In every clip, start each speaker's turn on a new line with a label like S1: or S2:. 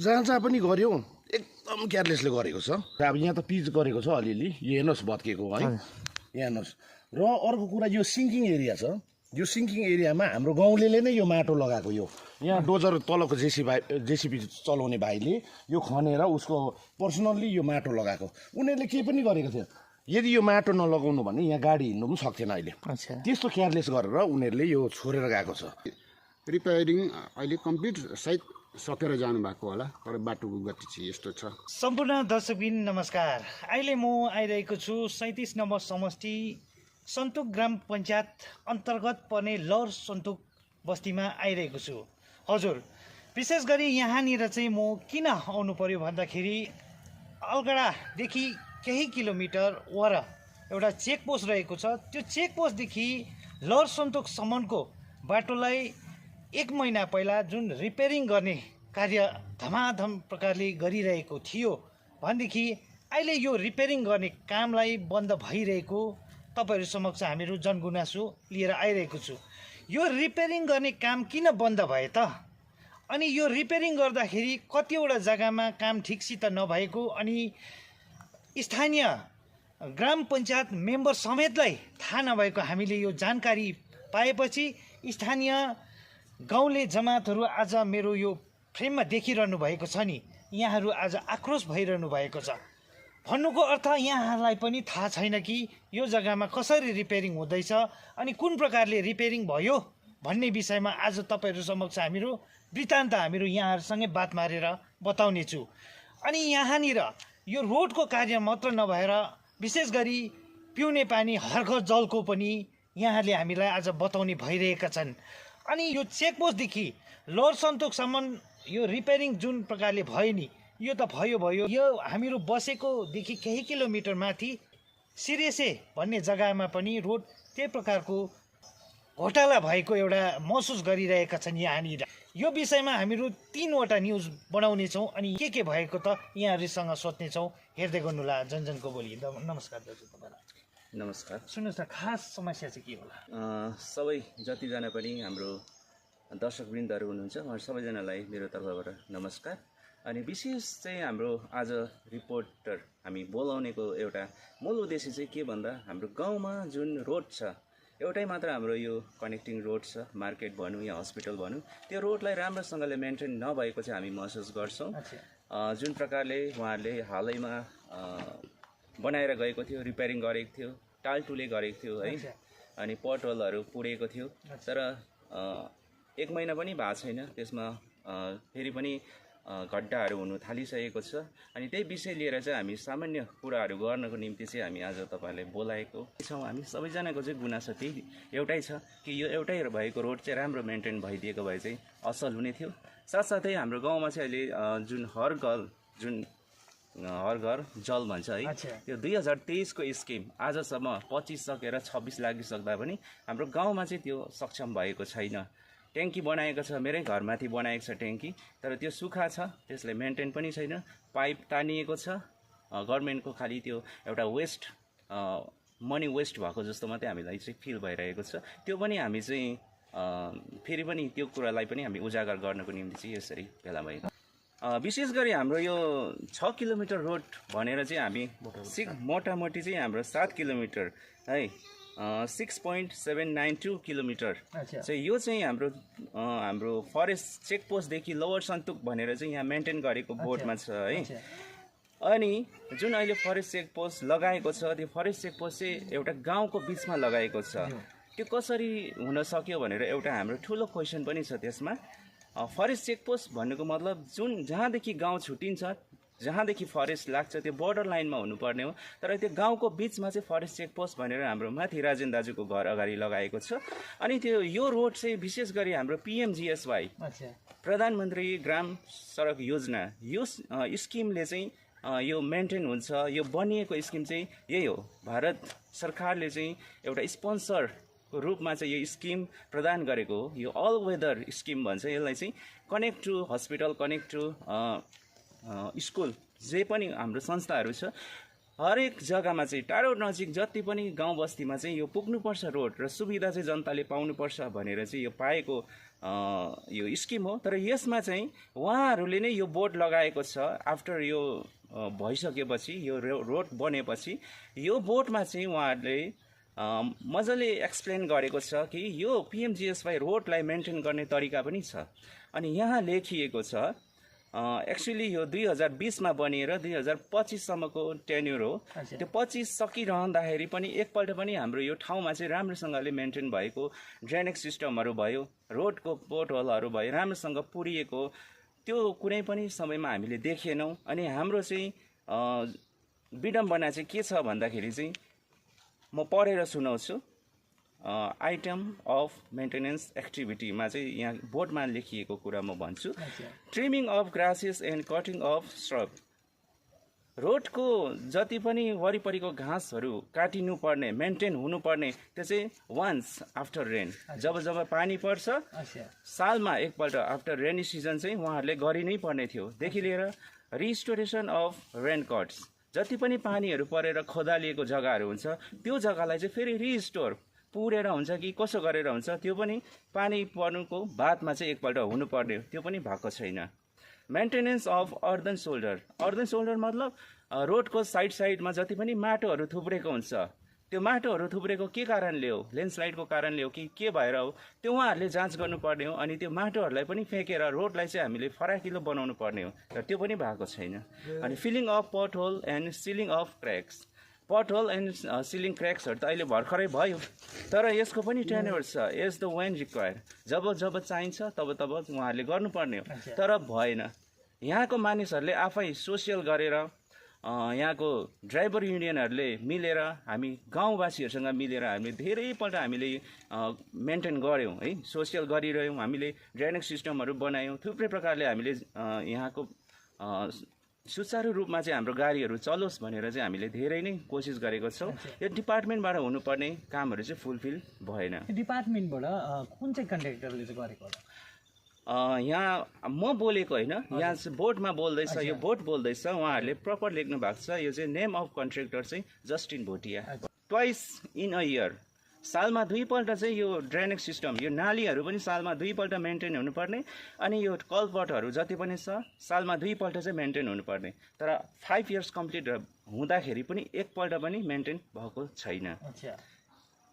S1: जहाँ जहाँ पनि गऱ्यो एकदम केयरलेसले गरेको छ। अब यहाँ त पिच गरेको छ अलिअलि, यो हेर्नुहोस् भत्किएको है, यहाँ हेर्नुहोस्। र अर्को कुरा यो सिङ्किङ एरिया छ, यो सिङ्किङ एरियामा हाम्रो गाउँले नै यो माटो लगाएको। यो यहाँ डोजर तलको जेसिबी चलाउने भाइले यो खनेर उसको पर्सनल्ली यो माटो लगाएको। उनीहरूले केही पनि गरेको थियो। यदि यो माटो नलगाउनु भने यहाँ गाडी हिँड्नु पनि सक्थेन अहिले। त्यस्तो केयरलेस गरेर उनीहरूले यो छोडेर गएको छ।
S2: रिपेयरिङ अहिले कम्प्लिट सायद सकेर जानुभएको होला, तर बाटोको गति चाहिँ यस्तो छ।
S3: सम्पूर्ण दर्शकबिन नमस्कार। अहिले म आइरहेको छु 37 नम्बर समष्टि सन्तुक ग्राम पञ्चायत अन्तर्गत पर्ने लर सन्तुक बस्तीमा आइरहेको छु। हजुर, विशेष गरी यहाँनिर चाहिँ म किन आउनु पर्यो भन्दाखेरि अलगडादेखि केही किलोमिटर वर एउटा चेकपोस्ट रहेको छ। त्यो चेकपोस्टदेखि लर सन्तुकसम्मको बाटोलाई 1 महिना पहिला जुन रिपेयरिङ गर्ने कार्य धमाधम प्रकारले गरिरहेको थियो भनेदेखि अहिले यो रिपेयरिङ गर्ने कामलाई बन्द भइरहेको तपाईहरू समक्ष हामीहरू जनगुनासो लिएर आइरहेको छु। यो रिपेयरिङ गर्ने काम किन बन्द भए त? अनि यो रिपेयरिङ गर्दाखेरि कतिवटा जग्गामा काम ठिकसित नभएको अनि स्थानीय ग्राम पञ्चायत मेम्बर समेतलाई थाहा नभएको हामीले यो जानकारी पाएपछि स्थानीय गाउँले जमातहरू आज मेरो यो फ्रेममा देखिरहनु भएको छ नि, यहाँहरू आज आक्रोश भइरहनु भएको छ। भन्नुको अर्थ यहाँहरूलाई पनि थाहा छैन कि यो जग्गामा कसरी रिपेयरिङ हुँदैछ अनि कुन प्रकारले रिपेयरिङ भयो भन्ने विषयमा आज तपाईँहरू समक्ष हामीहरू वृत्तान्त हामीहरू यहाँहरूसँगै बात मारेर बताउने छु। अनि यहाँनिर यो रोडको कार्य मात्र नभएर विशेष गरी पिउने पानी हर घर जलको पनि यहाँहरूले हामीलाई आज बताउने भइरहेका छन्। अनि यो चेकपोस्टदेखि लोवर सन्तुकसम्म यो रिपेयरिङ जुन प्रकारले भयो नि, यो त भयो। यो हामीहरू बसेकोदेखि केही किलोमिटर माथि सिरेसे भन्ने जग्गामा पनि रोड त्यही प्रकारको घोटाला भएको एउटा महसुस गरिरहेका छन् यहाँनिर। यो विषयमा हामीहरू 3वटा न्युज बनाउनेछौँ अनि के भएको त यहाँहरूसँग सोध्नेछौँ। हेर्दै गर्नुहोला जनजनको बोली। नमस्कार दाजु, तपाईँलाई
S4: नमस्कार।
S3: सुन्नुहोस् न, खास समस्या चाहिँ के होला?
S4: सबै जतिजना पनि हाम्रो दर्शकवृन्दहरू हुनुहुन्छ उहाँहरू सबैजनालाई मेरो तर्फबाट नमस्कार। अनि विशेष चाहिँ हाम्रो आज रिपोर्टर हामी बोलाउनेको एउटा मूल उद्देश्य चाहिँ के भन्दा हाम्रो गाउँमा जुन रोड छ, एउटै मात्र हाम्रो यो कनेक्टिङ रोड छ, मार्केट भनौँ या हस्पिटल भनौँ, त्यो रोडलाई राम्रोसँगले मेन्टेन नभएको चाहिँ हामी महसुस गर्छौँ। जुन प्रकारले उहाँहरूले हालैमा बनाएर गएको थियो, रिपेयरिङ गरेको थियो, टालटुले गरेको थियो है, अनि पटहोलहरू पुडेको थियो, तर 1 महिना पनि भएको छैन, त्यसमा फेरि पनि गड्डाहरू हुनु थालिसकेको छ। अनि त्यही विषय लिएर चाहिँ हामी सामान्य कुराहरू गर्नको निम्ति चाहिँ हामी आज तपाईँहरूलाई बोलाएको छौँ। हामी सबैजनाको चाहिँ गुनासो त्यही एउटै छ कि यो एउटै भएको रोड चाहिँ राम्रो मेन्टेन भइदिएको भए चाहिँ असल हुने थियो। साथसाथै हाम्रो गाउँमा चाहिँ अहिले जुन हर घर जल भन्छ है, त्यो 2023 को स्किम आजसम्म 25 सकेर 26 लागिसक्दा पनि हाम्रो गाउँमा चाहिँ त्यो सक्षम भएको छैन। ट्याङ्की बनाएको छ, मेरै घरमाथि बनाएको छ ट्याङ्की, तर त्यो सुक्खा छ, त्यसले मेन्टेन पनि छैन। पाइप तानिएको छ, गभर्मेन्टको खालि त्यो एउटा वेस्ट मनी वेस्ट भएको जस्तो मात्रै हामीलाई चाहिँ फिल भइरहेको छ। त्यो पनि हामी चाहिँ फेरि पनि त्यो कुरालाई पनि हामी उजागर गर्नको निम्ति चाहिँ यसरी भेला भएको। विशेष गरी हाम्रो यो 6 किलोमिटर रोड भनेर चाहिँ हामी मोटामोटी चाहिँ हाम्रो 7 किलोमिटर है, 6.792 किलोमिटर चाहिँ यो चाहिँ हाम्रो फरेस्ट चेकपोस्टदेखि लोवर सन्तुक भनेर चाहिँ यहाँ मेन्टेन गरेको बोर्डमा छ है। अनि जुन अहिले फरेस्ट चेकपोस्ट लगाएको छ, त्यो फरेस्ट चेकपोस्ट चाहिँ एउटा गाउँको बिचमा लगाएको छ। त्यो कसरी हुन सक्यो भनेर एउटा हाम्रो ठुलो क्वेसन पनि छ त्यसमा। फरेस्ट चेकपोस्ट भन्नुको मतलब जुन जहाँदेखि गाउँ छुट्टिन्छ, जहाँदेखि फरेस्ट लाग्छ, त्यो बोर्डर लाइनमा हुनुपर्ने हो, तर त्यो गाउँको बिचमा चाहिँ फरेस्ट चेकपोस्ट भनेर हाम्रो माथि राजेन दाजुको घर अगाडि लगाएको छ। अनि यो रोड चाहिँ विशेष गरी हाम्रो PMGSY प्रधानमन्त्री ग्राम सडक योजना यो स्किमले चाहिँ यो मेन्टेन हुन्छ। यो बनिएको स्किम चाहिँ यही हो, भारत सरकारले चाहिँ एउटा स्पोन्सर रूपमा चाहिँ यो स्किम प्रदान गरेको हो। यो अल वेदर स्किम भन्छ यसलाई चाहिँ। Connect to hospital, connect to school, जे पनि हाम्रो संस्थाहरू छ, हरेक जग्गामा चाहिँ टाढो नजिक जति पनि गाउँ बस्तीमा चाहिँ यो पुग्नुपर्छ रोड र सुविधा चाहिँ जनताले पाउनुपर्छ भनेर चाहिँ यो पाएको यो स्किम हो। तर यसमा चाहिँ उहाँहरूले नै यो बोर्ड लगाएको छ। आफ्टर यो भइसकेपछि यो रोड बनेपछि यो बोर्डमा चाहिँ उहाँहरूले मजाले एक्सप्लेन गरेको छ कि यो पिएमजिएसवाई रोडलाई मेन्टेन गर्ने तरिका पनि छ। अनि यहाँ लेखिएको छ एक्चुअली यो 2020मा बनिएर 2025सम्मको टेन्युर हो। त्यो 25 सकिरहँदाखेरि पनि एकपल्ट पनि हाम्रो यो ठाउँमा चाहिँ राम्रोसँगले मेन्टेन भएको ड्रेनेज सिस्टमहरू भयो, रोडको पोर्टहोलहरू भयो, राम्रोसँग पुरिएको त्यो कुनै पनि समयमा हामीले देखेनौँ। अनि हाम्रो चाहिँ विडम्बना चाहिँ के छ भन्दाखेरि चाहिँ म पढेर सुनाउँछु। आइटम अफ मेन्टेनेन्स एक्टिभिटीमा चाहिँ यहाँ बोर्डमा लेखिएको कुरा म भन्छु। Trimming of grasses and cutting of shrub. रोडको जति पनि वरिपरिको घाँसहरू काटिनुपर्ने, मेन्टेन हुनुपर्ने, त्यो चाहिँ वान्स आफ्टर रेन, जब जब पानी पर्छ सालमा एकपल्ट आफ्टर रेनी सिजन चाहिँ उहाँहरूले गरि नै पर्ने थियो। देखि लिएर रिस्टोरेसन अफ रेन कट्स, जति पनि पानीहरू परेर खोदालिएको जग्गाहरू हुन्छ त्यो जग्गालाई चाहिँ फेरि रिस्टोर पुरेर हुन्छ कि कसो गरेर हुन्छ त्यो पनि पानी पर्नुको बादमा चाहिँ एकपल्ट हुनुपर्ने, त्यो पनि भएको छैन। Maintenance of earthen shoulder. Earthen shoulder मतलब रोडको साइडमा जति पनि माटोहरू थुप्रेको हुन्छ, त्यो माटोहरू थुप्रेको के कारणले हो, ल्यान्डस्लाइडको कारणले हो कि के भएर हो, त्यो उहाँहरूले जाँच गर्नुपर्ने हो। अनि त्यो माटोहरूलाई पनि फ्याँकेर रोडलाई चाहिँ हामीले फराकिलो बनाउनु पर्ने हो, तर त्यो पनि भएको छैन। अनि filling of pothole and sealing of cracks. Pothole and ceiling क्र्याक्सहरू त अहिले भर्खरै भयो, तर यसको पनि टेन्युर छ, एज द वेन रिक्वायर, जब जब चाहिन्छ तब तब उहाँहरूले गर्नुपर्ने हो, तर भएन। यहाँको मानिसहरूले आफै सोसियल गरेर यहाँको ड्राइभर युनियनहरूले मिलेर, हामी गाउँवासीहरूसँग मिलेर हामीले धेरैपल्ट हामीले मेन्टेन गऱ्यौँ है, सोसियल गरिरह्यौँ, हामीले ड्रेनेज सिस्टमहरू बनायौँ, थुप्रै प्रकारले हामीले यहाँको सुचारू रूपमा चाहिँ हाम्रो गाडीहरू चलोस् भनेर चाहिँ हामीले धेरै नै कोसिस गरेको छौँ। यो डिपार्टमेन्टबाट हुनुपर्ने कामहरू चाहिँ फुलफिल भएन।
S3: डिपार्टमेन्टबाट कुन चाहिँ कन्ट्र्याक्टरले चाहिँ गरेको होला?
S4: यहाँ म बोलेको होइन, यहाँ बोर्डमा बोल्दैछ, यो बोर्ड बोल्दैछ, उहाँहरूले प्रपर लेख्नु भएको छ। यो चाहिँ नेम अफ कन्ट्र्याक्टर चाहिँ Justin Bhotiya. Twice in a year, सालमा 2 पल्ट चाहिँ यो ड्रेनेज सिस्टम, यो नालीहरू पनि सालमा 2 पल्ट मेन्टेन हुनुपर्ने, अनि यो कल्भर्टहरू जति पनि छ सालमा 2 पल्ट चाहिँ मेन्टेन हुनुपर्ने। तर 5 इयर्स कम्प्लिट हुँदाखेरि पनि एकपल्ट पनि मेन्टेन भएको छैन।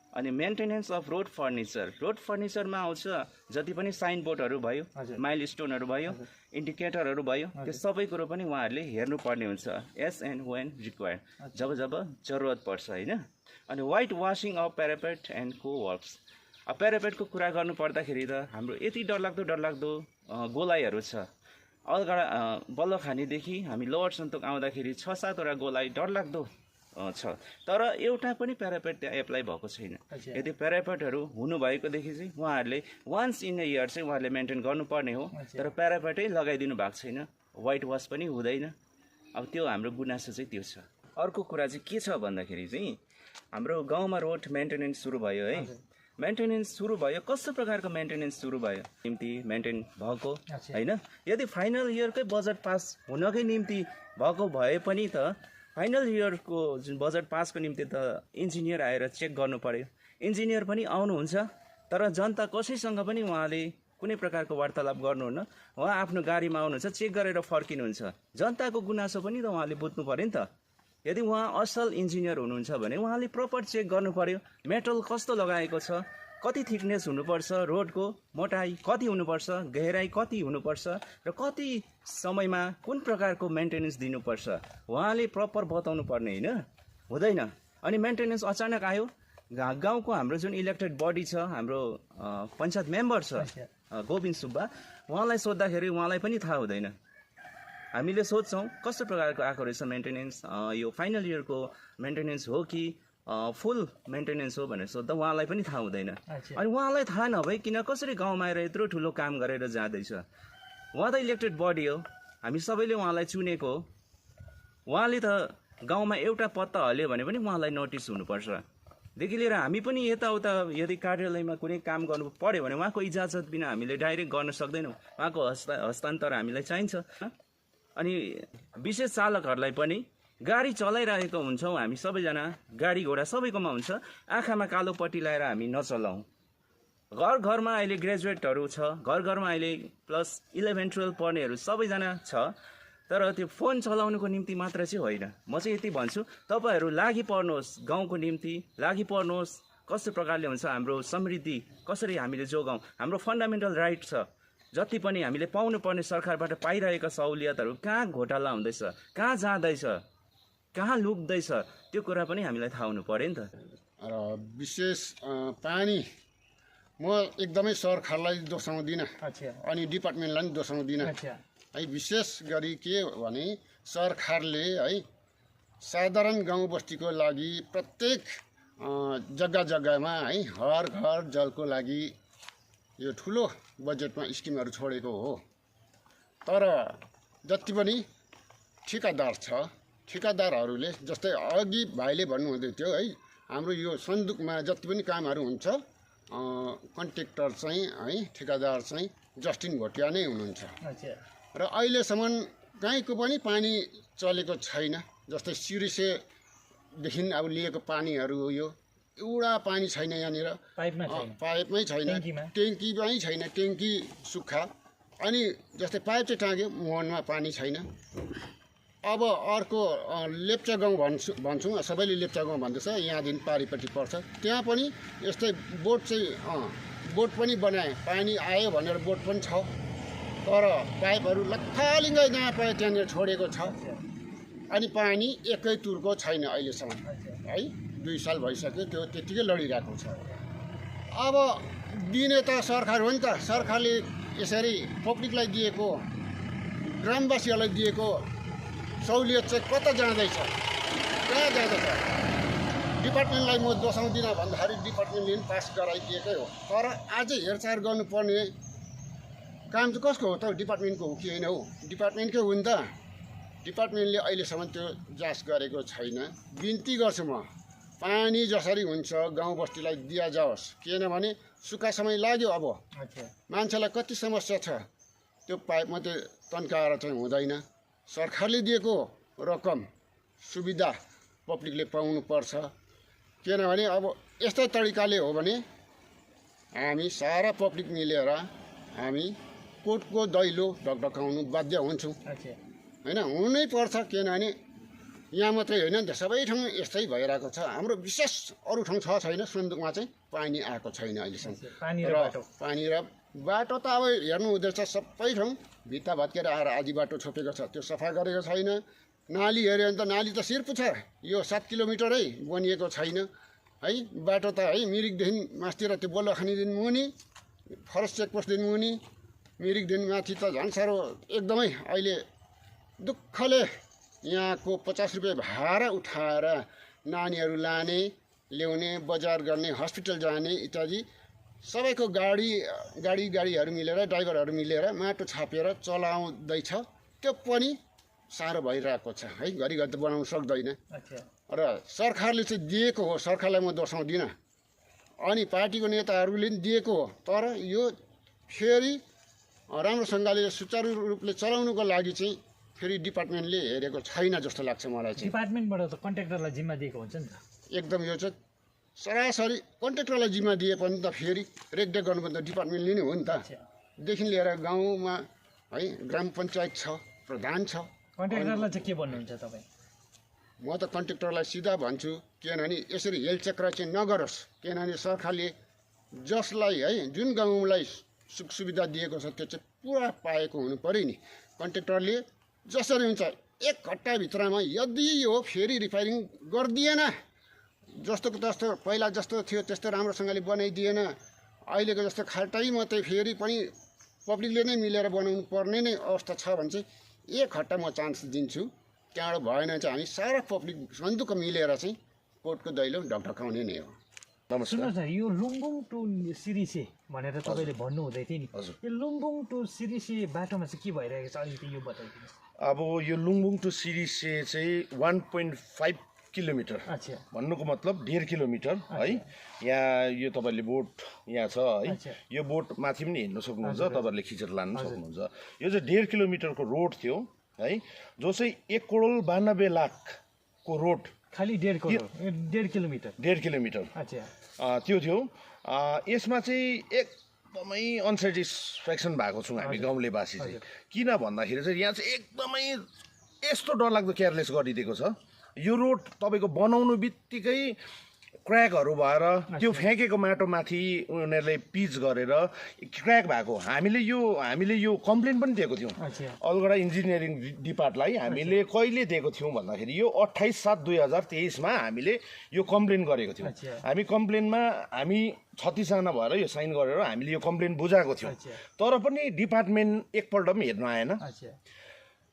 S4: अनि maintenance of road furniture. Road फर्निचरमा आउँछ जति पनि साइन बोर्डहरू भयो, माइल स्टोनहरू भयो, इन्डिकेटरहरू भयो, त्यो सबै कुरो पनि उहाँहरूले हेर्नुपर्ने हुन्छ, एस एन्ड वेन रिक्वायर्ड, जब जब जरुरत पर्छ होइन। अनि वाइट वासिङ अफ प्यारापेट एन्ड को वर्क्स। अब प्यारापेटको कुरा गर्नु पर्दाखेरि त हाम्रो यति डरलाग्दो गोलाइहरू छ। अलगढा बल्लखानीदेखि हामी लोवर सन्तोक आउँदाखेरि 6-7वटा गोलाइ डरलाग्दो छ, तर एउटा पनि प्यारापेट त्यहाँ एप्लाई भएको छैन। यदि प्यारापेटहरू हुनुभएकोदेखि चाहिँ उहाँहरूले वान्स इन अ इयर चाहिँ उहाँहरूले मेन्टेन गर्नुपर्ने हो, तर प्यारापेटै लगाइदिनु भएको छैन, वाइट वास पनि हुँदैन। अब त्यो हाम्रो गुनासो चाहिँ त्यो छ। अर्को कुरा चाहिँ के छ भन्दाखेरि चाहिँ हाम्रो गाउँमा रोड मेन्टेनेन्स सुरु भयो है। मेन्टेनेन्स सुरु भयो, कस्तो प्रकारको मेन्टेनेन्स सुरु भयो निम्ति मेन्टेन भएको होइन। यदि फाइनल इयरकै बजेट पास हुनकै निम्ति भएको भए पनि त फाइनल इयरको जुन बजेट पासको निम्ति त इन्जिनियर आएर चेक गर्नु पर्यो। इन्जिनियर पनि आउनुहुन्छ, तर जनता कसैसँग पनि उहाँले कुनै प्रकारको वार्तालाप गर्नुहुन्न। उहाँ आफ्नो गाडीमा आउनुहुन्छ, चेक गरेर फर्किनुहुन्छ। जनताको गुनासो पनि त उहाँले बुझ्नु पर्यो नि त। यदि उहाँ असल इन्जिनियर हुनुहुन्छ भने उहाँले प्रपर चेक गर्नु पर्यो, मेटल कस्तो लगाएको छ, कति थिकनेस हुनुपर्छ, रोडको मोटाइ कति हुनुपर्छ, गहिराइ कति हुनुपर्छ, र कति समयमा कुन प्रकारको मेन्टेनेन्स दिनुपर्छ, उहाँले प्रपर बताउनु पर्ने होइन, हुँदैन। अनि मेन्टेनेन्स अचानक आयो, गाउँको हाम्रो जुन इलेक्टेड बडी छ, हाम्रो पञ्चायत मेम्बर छ गोविन्द सुब्बा, उहाँलाई सोद्धाखेरि उहाँलाई पनि थाहा हुँदैन। हामीले सोध्छौँ कस्तो प्रकारको आएको रहेछ मेन्टेनेन्स, यो फाइनल इयरको मेन्टेनेन्स हो कि फुल मेन्टेनेन्स हो भनेर सोद्धा उहाँलाई पनि थाहा हुँदैन। अनि उहाँलाई थाहा नभइकन कसरी गाउँमा आएर यत्रो ठुलो काम गरेर जाँदैछ। उहाँ त इलेक्टेड बडी हो, हामी सबैले उहाँलाई चुनेको हो। उहाँले त गाउँमा एउटा पत्ता हल्यो भने पनि उहाँलाई नोटिस हुनुपर्छ। देखि लिएर हामी पनि यताउता यदि कार्यालयमा कुनै काम गर्नु पर्यो भने उहाँको इजाजत बिना हामीले डाइरेक्ट गर्न सक्दैनौँ, उहाँको हस्तान्तर हामीलाई चाहिन्छ। अनि विशेष चालकहरूलाई पनि गाडी चलाइरहेको हुन्छौँ हामी सबैजना, गाडी घोडा सबैकोमा हुन्छ, आँखामा कालो पट्टी लगाएर हामी नचलाउँ। घर घरमा अहिले ग्रेजुएटहरू छ, घर घरमा अहिले प्लस 11 12 पढ्नेहरू सबैजना छ। तर त्यो फोन चलाउनुको निम्ति मात्र चाहिँ होइन। म चाहिँ यति भन्छु, तपाईँहरू लागि पर्नुहोस्, गाउँको निम्ति लागि पर्नुहोस्। कस्तो प्रकारले हुन्छ हाम्रो समृद्धि कसरी हामीले जोगाउँ, हाम्रो फन्डामेन्टल राइट छ। जति पनि हामीले पाउनुपर्ने सरकारबाट पाइरहेका सहुलियतहरू कहाँ घोटाला हुँदैछ, कहाँ जाँदैछ, कहाँ लुक्दैछ, त्यो कुरा पनि हामीलाई थाहा हुनु पर्यो नि त।
S2: र विशेष पानी म एकदमै सरकारलाई दोस्याउँदिनँ अनि डिपार्टमेन्टलाई पनि दोस्याउँदिनँ है। विशेष गरी के भने सरकारले है साधारण गाउँ बस्तीको लागि प्रत्येक जग्गा जग्गामा है हर घर जलको लागि यो ठुलो बजेटमा स्किमहरू छोडेको हो। तर जति पनि ठिकादार छ, ठिकादारहरूले जस्तै अघि भाइले भन्नुहुँदै थियो है, हाम्रो यो सन्दुकमा जति पनि कामहरू हुन्छ कन्ट्र्याक्टर चाहिँ है ठेकेदार चाहिँ जस्टिन भोटिया नै हुनुहुन्छ। र अहिलेसम्म कहीँको पनि पानी चलेको छैन। जस्तै सिरिसेदेखि अब लिएको पानीहरू हो, यो एउटा पानी छैन यहाँनिर, पाइपमै छैन, ट्याङ्कीमै छैन, ट्याङ्की सुक्खा। अनि जस्तै पाइप चाहिँ टाँग्यो, मुहानमा पानी छैन। अब अर्को लेप्चा गाउँ भन्छौँ, सबैले लेप्चा गाउँ भन्दैछ, यहाँदेखि पारिपट्टि पर्छ, त्यहाँ पनि यस्तै बोट चाहिँ बोट पनि बनाए, पानी आयो भनेर बोट पनि छ। तर पाइपहरू लथालिङ्गै नपाए त्यहाँनिर छोडेको छ। अनि पानी एकै तुरको छैन अहिलेसम्म है, 2 साल भइसक्यो त्यो त्यत्तिकै लडिरहेको छ। अब दिने त सरकार हो नि त, सरकारले यसरी पब्लिकलाई दिएको, ग्रामवासीहरूलाई दिएको सहुलियत चाहिँ कता जाँदैछ, कहाँ जाँदैछ? डिपार्टमेन्टलाई म दोस्याउँदिनँ भन्दाखेरि डिपार्टमेन्टले पनि पास गराइदिएकै हो। तर अझै हेरचाह गर्नुपर्ने काम चाहिँ कसको हो त? डिपार्टमेन्टको हो कि होइन हो? डिपार्टमेन्टकै हो नि त। डिपार्टमेन्टले अहिलेसम्म त्यो जाँच गरेको छैन। बिन्ती गर्छु म, पानी जसरी हुन्छ गाउँ बस्तीलाई दिया जाओस्, किनभने सुक्खा समय लाग्यो। अब मान्छेलाई कति समस्या छ, त्यो पाइप मात्रै तन्काएर चाहिँ हुँदैन। सरकारले दिएको रकम सुविधा पब्लिकले पाउनुपर्छ। किनभने अब यस्तै तरिकाले हो भने हामी सारा पब्लिक मिलेर हामी कोर्टको दैलो ढकढकाउनु बाध्य हुन्छौँ होइन, हुनै पर्छ। किनभने यहाँ मात्रै होइन नि त, सबै ठाउँ यस्तै भइरहेको छ। हाम्रो विशेष अरू ठाउँ छ छैन, सन्दुकमा चाहिँ पानी आएको छैन अहिलेसम्म। पानी र बाटो त अब हेर्नु हुँदैछ, सबै ठाउँ भित्ता भत्केर आएर आधी बाटो छोपेको छ, त्यो सफा गरेको छैन। नाली हेऱ्यो भने त नाली त सिरपुछार यो 7 किलोमिटरै बनिएको छैन है। बाटो त है मिरिकदेखि मास्तिर त्यो बल्लखानीदेखि मुनि, फरेस्ट चेकपोस्टदेखि मुनि, मिरिकदेखि माथि त झन् साह्रो एकदमै अहिले दुःखले यहाँको 50 रुपियाँ भाडा उठाएर नानीहरू लाने, ल्याउने, बजार गर्ने, हस्पिटल जाने इत्यादि सबैको गाडीहरू मिलेर, ड्राइभरहरू मिलेर माटो छापेर चलाउँदैछ। त्यो पनि साह्रो भइरहेको छ है, घरिघरि त बनाउन सक्दैन। र सरकारले चाहिँ दिएको हो, सरकारलाई म दोस्याउँदिनँ, अनि पार्टीको नेताहरूले पनि दिएको हो। तर यो फेरि राम्रोसँगले सुचारू रूपले चलाउनुको लागि चाहिँ फेरि डिपार्टमेन्टले हेरेको छैन जस्तो लाग्छ मलाई चाहिँ।
S3: डिपार्टमेन्टबाट त कन्ट्र्याक्टरलाई जिम्मा दिएको हुन्छ नि त।
S2: एकदम यो चाहिँ सरासरी कन्ट्र्याक्टरलाई जिम्मा दिए पनि त फेरि रेखदेख गर्नुपर्ने त डिपार्टमेन्टले नै हो नि त। देखि लिएर गाउँमा है ग्राम पञ्चायत छ, प्रधान छ।
S3: कन्ट्र्याक्टरलाई चाहिँ के भन्नुहुन्छ तपाईँ?
S2: म त कन्ट्र्याक्टरलाई सिधा भन्छु, किनभने यसरी हेलचक्र चाहिँ नगरोस्। किनभने सरकारले जसलाई है जुन गाउँलाई सुख सुविधा दिएको छ त्यो चाहिँ पुरा पाएको हुनु पऱ्यो नि। कन्ट्र्याक्टरले जसरी हुन्छ 1 घन्टाभित्रमा यदि यो फेरि रिपेयरिङ गरिदिएन, जस्तोको तस्तो पहिला जस्तो थियो त्यस्तो राम्रोसँगले बनाइदिएन, अहिलेको जस्तो खाल्टै मात्रै फेरि पनि पब्लिकले नै मिलेर बनाउनु पर्ने नै अवस्था छ भने चाहिँ 1 घन्टा म चान्स दिन्छु। त्यहाँबाट भएन चाहिँ हामी सारा पब्लिक सन्दुक मिलेर चाहिँ कोर्टको दैलो ढकढकाउने नै हो।
S3: सुन्नुहोस् न, यो लुम्बुङ टु सिरिसे भनेर तपाईँले भन्नुहुँदै थियो नि, यो लुम्बुङ टु सिरिसे बाटोमा चाहिँ के भइरहेको छ अलिकति यो बताइदिनुहोस्।
S1: अब यो लुम्बुङ टु सिरिसे चाहिँ 1.5 किलोमिटर भन्नुको मतलब 1.5 किलोमिटर है। यहाँ यो तपाईँले बोट यहाँ छ है, यो बोट माथि पनि हिँड्नु सक्नुहुन्छ, तपाईँहरूले खिचेर लानु सक्नुहुन्छ। यो चाहिँ 1.5 किलोमिटरको रोड थियो है, जो चाहिँ 1,92,00,000 को रोड,
S3: खालि 1.5 किलोमिटर
S1: त्यो थियो। यसमा चाहिँ एकदमै अनसेटिस्फ्याक्सन भएको छौँ हामी गाउँलेवासी चाहिँ किन भन्दाखेरि चाहिँ यहाँ चाहिँ एकदमै यस्तो डरलाग्दो केयरलेस गरिदिएको छ यो रोड तपाईँको बनाउनु बित्तिकै क्र्याकहरू भएर त्यो फ्याँकेको माटोमाथि उनीहरूले पिच गरेर क्र्याक भएको हामीले यो कम्प्लेन पनि दिएको थियौँ अलगढा इन्जिनियरिङ डिपार्टलाई हामीले कहिले दिएको थियौँ भन्दाखेरि यो 28/7/2023 हामीले यो कम्प्लेन गरेको थियौँ हामी कम्प्लेनमा हामी 36जना भएर यो साइन गरेर हामीले यो कम्प्लेन बुझाएको थियौँ तर पनि डिपार्टमेन्ट एकपल्ट पनि हेर्न आएन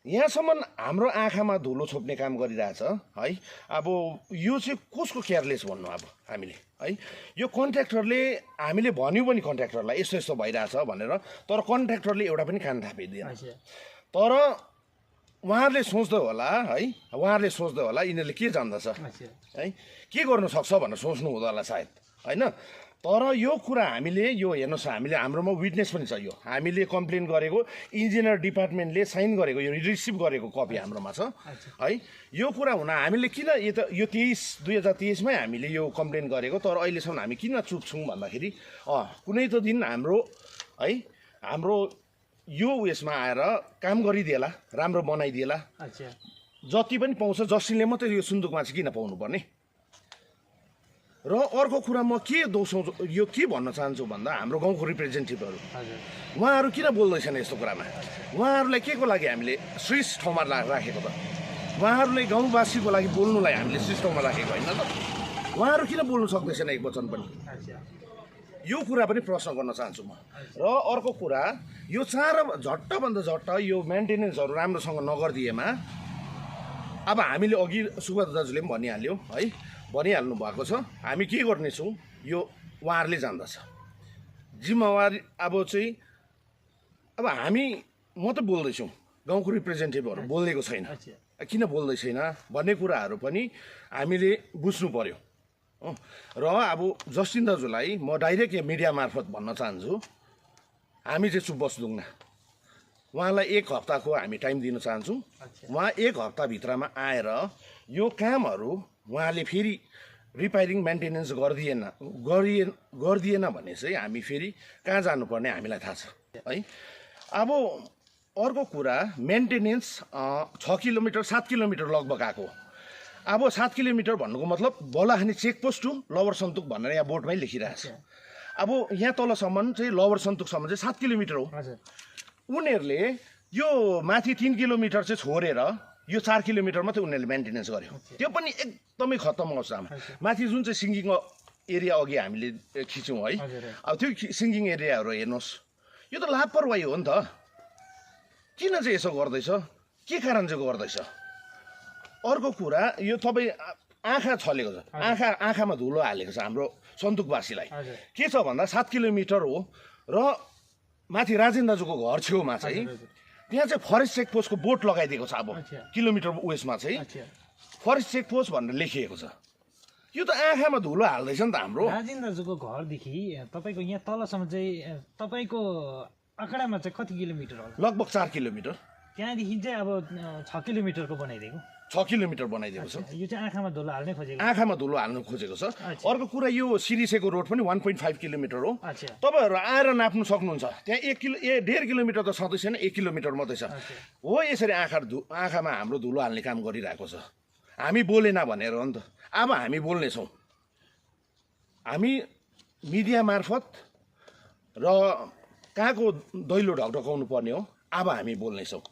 S1: यहाँसम्म हाम्रो आँखामा धुलो छोप्ने काम गरिरहेछ है अब यो चाहिँ कसको केयरलेस भन्नु अब हामीले है यो कन्ट्र्याक्टरले हामीले भन्यौँ पनि कन्ट्र्याक्टरलाई यस्तो यस्तो भइरहेछ भनेर तर कन्ट्र्याक्टरले एउटा पनि कान थापिदिएन तर उहाँहरूले सोच्दै होला है यिनीहरूले के जान्दछ है के गर्नु सक्छ भनेर सोच्नु हुँदो होला सायद होइन तर यो कुरा हामीले यो हेर्नुहोस् हामीले हाम्रोमा विटनेस पनि छ यो हामीले कम्प्लेन गरेको इन्जिनियर डिपार्टमेन्टले साइन गरेको यो रिसिभ गरेको कपी हाम्रोमा छ है यो कुरा हुन हामीले किन यो 2023मै हामीले यो कम्प्लेन गरेको तर अहिलेसम्म हामी किन चुप छौँ भन्दाखेरि कुनै त दिन हाम्रो यो उयसमा आएर काम गरिदिएला राम्रो बनाइदिएला जति पनि पाउँछ जसले मात्रै यो सुन्दुकमा चाहिँ किन पाउनुपर्ने र अर्को कुरा म के यो के भन्न चाहन्छु भन्दा हाम्रो गाउँको रिप्रेजेन्टेटिभहरू उहाँहरू किन बोल्दैछन् यस्तो कुरामा उहाँहरूलाई के को लागि हामीले शीर्ष ठाउँमा राखेको त उहाँहरूले गाउँवासीको लागि बोल्नुलाई हामीले शीर्ष ठाउँमा राखेको होइन त उहाँहरू किन बोल्नु सक्दैछन् एक वचन पनि यो कुरा पनि प्रश्न गर्न चाहन्छु म र अर्को कुरा यो झट्टभन्दा झट्ट यो मेन्टेनेन्सहरू राम्रोसँग नगरिदिएमा अब हामीले अघि सुब्बा दाजुले पनि भनिहाल्नु भएको छ हामी के गर्नेछौँ यो उहाँहरूले जान्दछ जिम्मेवारी अब हामी म त बोल्दैछौँ गाउँको रिप्रेजेन्टेटिभहरू बोलेको छैन किन बोल्दै छैन भन्ने कुराहरू पनि हामीले बुझ्नु पर्यो र अब जस्टिन दाजुलाई म डाइरेक्ट मिडिया मार्फत भन्न चाहन्छु हामी चाहिँ चुप बस्दैनौँ उहाँलाई 1 हप्ताको हामी टाइम दिन चाहन्छौँ उहाँ 1 हप्ताभित्रमा आएर यो कामहरू उहाँले फेरि रिपेयरिङ मेन्टेनेन्स गरिदिएन भने चाहिँ हामी फेरि कहाँ जानुपर्ने हामीलाई थाहा छ है अब अर्को कुरा मेन्टेनेन्स 6 किलोमिटर 7 किलोमिटर लगभग आएको अब 7 किलोमिटर भन्नुको मतलब बलाखानी चेकपोस्ट टु लोवर सन्तुक भनेर यहाँ बोर्डमै लेखिरहेछ अब यहाँ तलसम्म चाहिँ लोवर सन्तुकसम्म चाहिँ 7 किलोमिटर हो उनीहरूले यो माथि 3 किलोमिटर चाहिँ छोडेर यो 4 किलोमिटर मात्रै उनीहरूले मेन्टेनेन्स गर्यो त्यो पनि एकदमै खत्तम अवस्थामा माथि जुन चाहिँ सिङ्गिङ एरिया अघि हामीले खिच्यौँ है अब त्यो सिङ्गिङ एरियाहरू हेर्नुहोस् यो त लापरवाही हो नि त किन चाहिँ यसो गर्दैछ के कारण चाहिँ गर्दैछ अर्को कुरा यो तपाईँ आँखा छलेको छ आँखामा धुलो हालेको छ हाम्रो सन्तुकवासीलाई के छ भन्दा 7 किलोमिटर हो र माथि राजेन्द्र दाजुको घर छेउमा चाहिँ त्यहाँ चाहिँ फरेस्ट चेकपोस्टको बोर्ड लगाइदिएको छ अब किलोमिटर उयसमा चाहिँ फरेस्ट चेकपोस्ट भनेर लेखिएको छ यो त आँखामा धुलो हाल्दैछ नि त हाम्रो
S3: राजेन्द्र दाजुको घरदेखि तपाईँको यहाँ तलसम्म चाहिँ तपाईँको आँकडामा चाहिँ कति किलोमिटर होला
S1: लगभग 4 किलोमिटर
S3: त्यहाँदेखि चाहिँ अब 6 किलोमिटरको बनाइदिएको
S1: 6 किलोमिटर बनाइदिएको छ
S3: यो चाहिँ आँखामा धुलो हाल्नै खोजेको
S1: आँखामा धुलो हाल्नु खोजेको छ अर्को कुरा यो सिरिसेको रोड पनि 1.5 किलोमिटर हो तपाईँहरू आएर नाप्नु सक्नुहुन्छ त्यहाँ 1.5 किलोमिटर त सधैँ छैन 1 किलोमिटर मात्रै छ हो यसरी आँखामा हाम्रो धुलो हाल्ने काम गरिरहेको छ हामी बोलेन भनेर हो नि त अब हामी बोल्नेछौँ हामी मिडिया मार्फत र कहाँको दैलो ढकढकाउनु पर्ने हो अब हामी बोल्नेछौँ